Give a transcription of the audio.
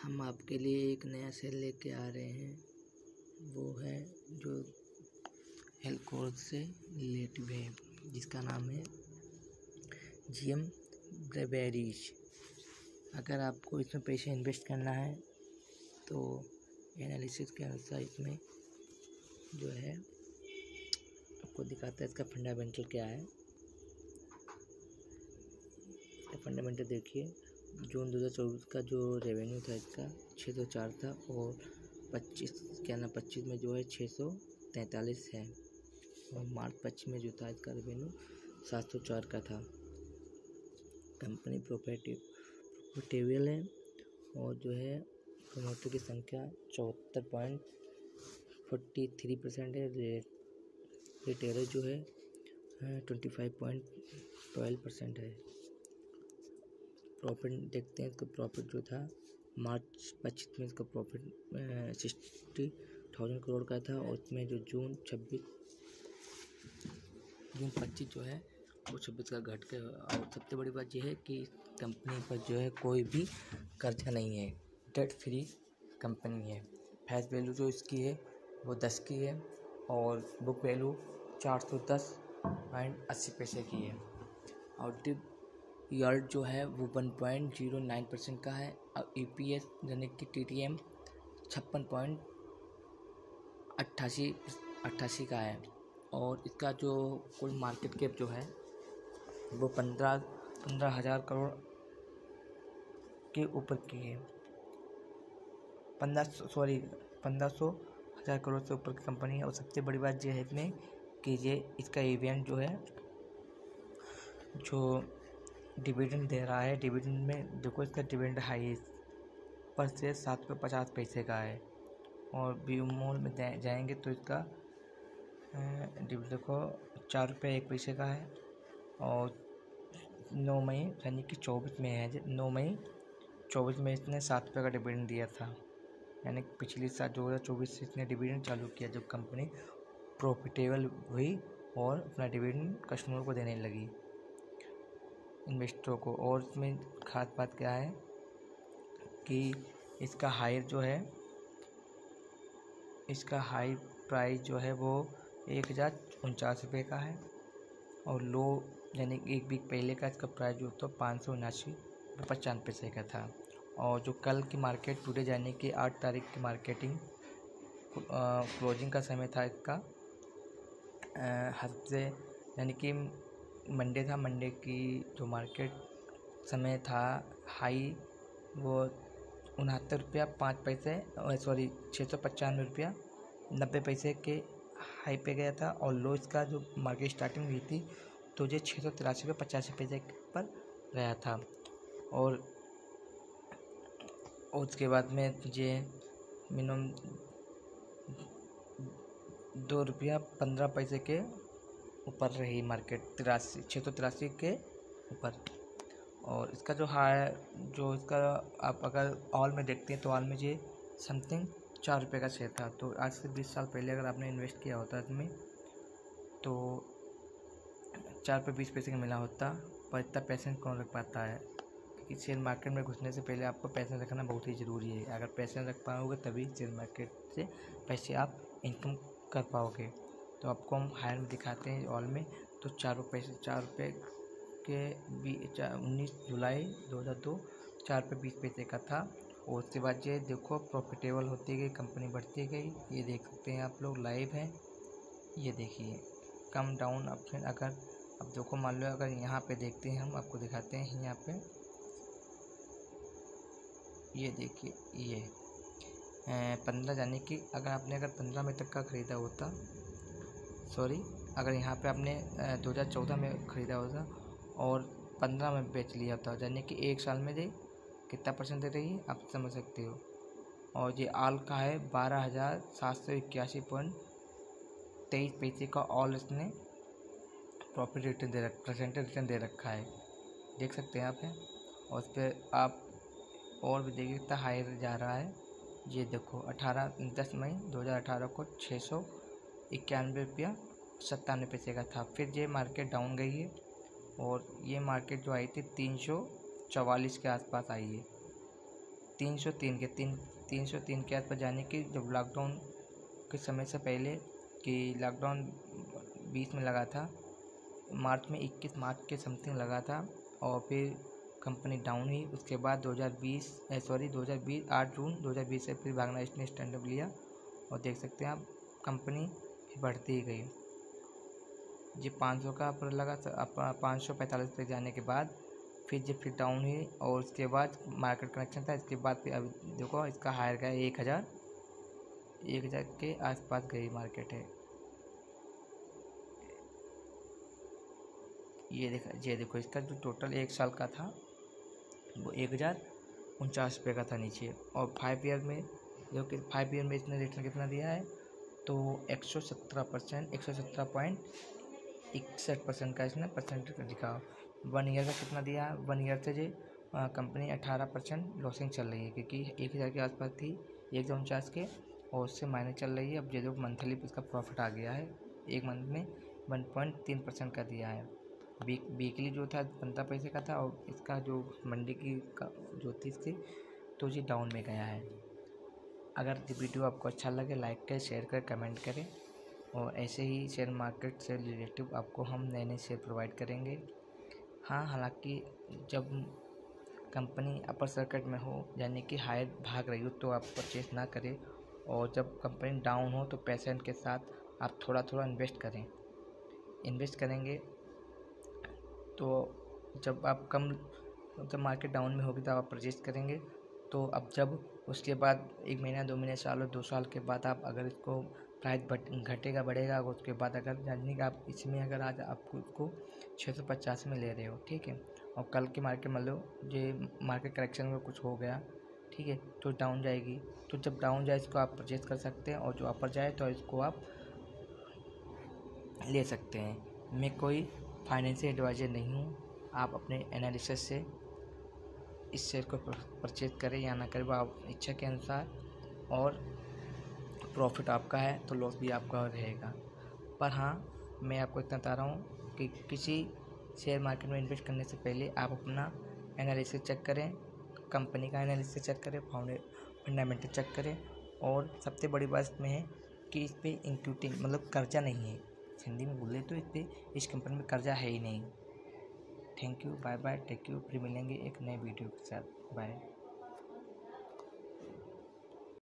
हम आपके लिए एक नया सेल लेके आ रहे हैं। वो है जो हेल्थ से रिलेटिव है, जिसका नाम है GM ब्रेवेरीज। अगर आपको इसमें पैसे इन्वेस्ट करना है तो एनालिसिस के अनुसार इसमें जो है आपको दिखाता है इसका फंडामेंटल क्या है। फंडामेंटल देखिए, जून 2024 का जो रेवेन्यू था इसका 604 था और 25 में जो है 643 है और मार्च 25 में जो था इसका रेवेन्यू 704 का था। कंपनी प्रॉफिटेबल है और जो है प्रमोटर की संख्या 74.43% है। रिटेलर जो है 25.12% है। प्रॉफिट देखते हैं, इसका प्रॉफिट जो था मार्च 25 में इसका प्रॉफिट 60,000 करोड़ का था और उसमें जो जून 25 जो है वो 26 का घट के। और सबसे बड़ी बात यह है कि कंपनी पर जो है कोई भी कर्जा नहीं है, डेट फ्री कंपनी है। फेस वैल्यू जो इसकी है वो 10 की है और बुक वैल्यू 410.80 की है और डिव यील्ड जो है वो 1.09% का है और EPS यानी कि TTM 56.88 का है और इसका जो कुल मार्केट कैप जो है वो 15,000 करोड़ के ऊपर की है। 1500,000 करोड़ से ऊपर की कंपनी है। और सबसे बड़ी बात यह है इसमें कि ये इसका EVN जो है जो डिविडेंड दे रहा है, डिविडेंड में देखो इसका डिविडेंड हाई पर से 7.50 का है और व्यू मॉल में जाएंगे तो इसका डिविडेंड देखो 4 रुपये 1 पैसे का है और 9 मई यानी कि 24 में है। 9 मई 24 में इसने 7 रुपये का डिविडेंड दिया था, यानी पिछले साल 2024 से इसने डिविडेंड चालू किया जब कंपनी प्रॉफिटेबल हुई और अपना डिविडेंड कस्टमर को देने लगी, इन्वेस्टरों को। और इसमें खास बात क्या है कि इसका हाई जो है, इसका हाई प्राइस जो है वो 1,049 का है और लो यानी कि एक वीक पहले का इसका प्राइस जो था 579.95 का था। और जो कल की मार्केट टुडे यानी कि 8 तारीख की मार्केटिंग क्लोजिंग का समय था इसका हफ्ते यानी कि मंडे था। मंडे की जो मार्केट समय था हाई वो 69 रुपया 5 पैसे 695 रुपया 90 पैसे के हाई पे गया था और लो इसका जो मार्केट स्टार्टिंग हुई थी तो ये 683 रुपये 85 पर गया था और उसके बाद में ये मिनिमम 2 रुपया 15 पैसे के ऊपर रही मार्केट 683 के ऊपर। और इसका जो हाई जो इसका आप अगर ऑल में देखते हैं तो ऑल में ये समथिंग 4 रुपये का शेयर था। तो आज से 20 साल पहले अगर आपने इन्वेस्ट किया होता इसमें तो 4 रुपये 20 पैसे का मिला होता, पर इतना पैसेंस कौन रख पाता है, क्योंकि शेयर मार्केट में घुसने से पहले आपको पैसे रखना बहुत ही ज़रूरी है। अगर पैसे रख पाओगे तभी शेयर मार्केट से पैसे आप इनकम कर पाओगे। तो आपको हम हायर में दिखाते हैं ऑल में तो 4 रुपये के 19 जुलाई 2002 4 रुपये 20 पैसे का था और उसके बाद ये देखो प्रॉफिटेबल होती गई, कंपनी बढ़ती गई। ये देख सकते हैं आप लोग, लाइव है। ये देखिए कम डाउन ऑप्शन अगर अब देखो मान लो अगर यहाँ पे देखते हैं, हम आपको दिखाते हैं यहाँ पे, ये देखिए ये 15 यानी कि अगर 15 में तक का ख़रीदा होता, अगर यहाँ पे आपने 2014 में ख़रीदा होता और 15 में बेच लिया होता यानी कि 1 साल में ये कितना % दे रही है आप समझ सकते हो। और ये ऑल का है 12,781.23 पैसे का ऑल इसने प्रॉफिट रिटर्न रिटर्न दे रखा है, देख सकते हैं आप है। और उस पर आप और भी देखिए कितना हायर जा रहा है। ये देखो 10 मई 2018 को 691.97 का था। फिर ये मार्केट डाउन गई है और ये मार्केट जो आई थी 344 के आसपास आई है 303 के आसपास जाने की, जब लॉकडाउन के समय से पहले कि लॉकडाउन 20 में लगा था, मार्च में 21 मार्च के समथिंग लगा था और फिर कंपनी डाउन हुई। उसके बाद 2020 8 जून 2020 से फिर भागना ने स्टैंड अप लिया और देख सकते हैं आप कंपनी फिर बढ़ती ही गई। ये 500 का पर लगा 545 तक जाने के बाद फिर डाउन हुई और उसके बाद मार्केट कनेक्शन था। इसके बाद फिर अभी देखो इसका हायर गया 1000 के आसपास गई मार्केट है। ये देखो इसका जो टोटल 1 साल का था वो 1049 रुपये का था नीचे। और 5 ईयर में जो कि 5 ईयर में इसने रिटर्न कितना दिया है तो 117%, 117.61% का इसने परसेंटेज दिखा। 1 ईयर का कितना दिया, 1 ईयर से जो कंपनी 18% लॉसिंग चल रही है, क्योंकि 1000 के आसपास थी 149 के और उससे माइनस चल रही है। अब जो मंथली इसका प्रॉफिट आ गया है, एक मंथ में 1.3% का दिया है। वीकली जो था 15 पैसे का था और इसका जो मंडे की जो थी इसकी तो ये डाउन में गया है। अगर ये वीडियो आपको अच्छा लगे लाइक करें, शेयर करें, कमेंट करें और ऐसे ही शेयर मार्केट से रिलेटिव आपको हम नए शेयर प्रोवाइड करेंगे। हाँ, हालांकि जब कंपनी अपर सर्किट में हो यानी कि हायर भाग रही हो तो आप परचेस ना करें, और जब कंपनी डाउन हो तो पेशेंट के साथ आप थोड़ा थोड़ा इन्वेस्ट करेंगे तो जब मार्केट डाउन में होगी तब आप परचेज करेंगे। तो अब जब उसके बाद 1 महीना 2 महीने साल और 2 साल के बाद आप अगर इसको प्राइस घटेगा बढ़ेगा, उसके बाद अगर यानी कि आप इसमें अगर आज आप उसको 650 में ले रहे हो, ठीक है, और कल की मार्केट मान लो ये मार्केट करेक्शन में कुछ हो गया, ठीक है, तो डाउन जाएगी, तो जब डाउन जाए इसको आप परचेज कर सकते हैं और जो अपर जाए तो इसको आप ले सकते हैं। मैं कोई फाइनेंशियल एडवाइज़र नहीं हूँ। आप अपने एनालिसिस से इस शेयर को परचेज करें या ना करें वो आप इच्छा के अनुसार, और प्रॉफिट आपका है तो लॉस भी आपका रहेगा। पर हाँ, मैं आपको इतना बता रहा हूँ कि किसी शेयर मार्केट में इन्वेस्ट करने से पहले आप अपना एनालिसिस चेक करें, कंपनी का एनालिसिस चेक करें, फंडामेंटल चेक करें, और सबसे बड़ी बात इसमें है कि इस पर इंक्यूटी मतलब कर्जा नहीं है। हिंदी में बोले तो इस कंपनी में कर्जा है ही नहीं। Thank you, bye bye, take you. फिर मिलेंगे एक नए वीडियो के साथ। बाय।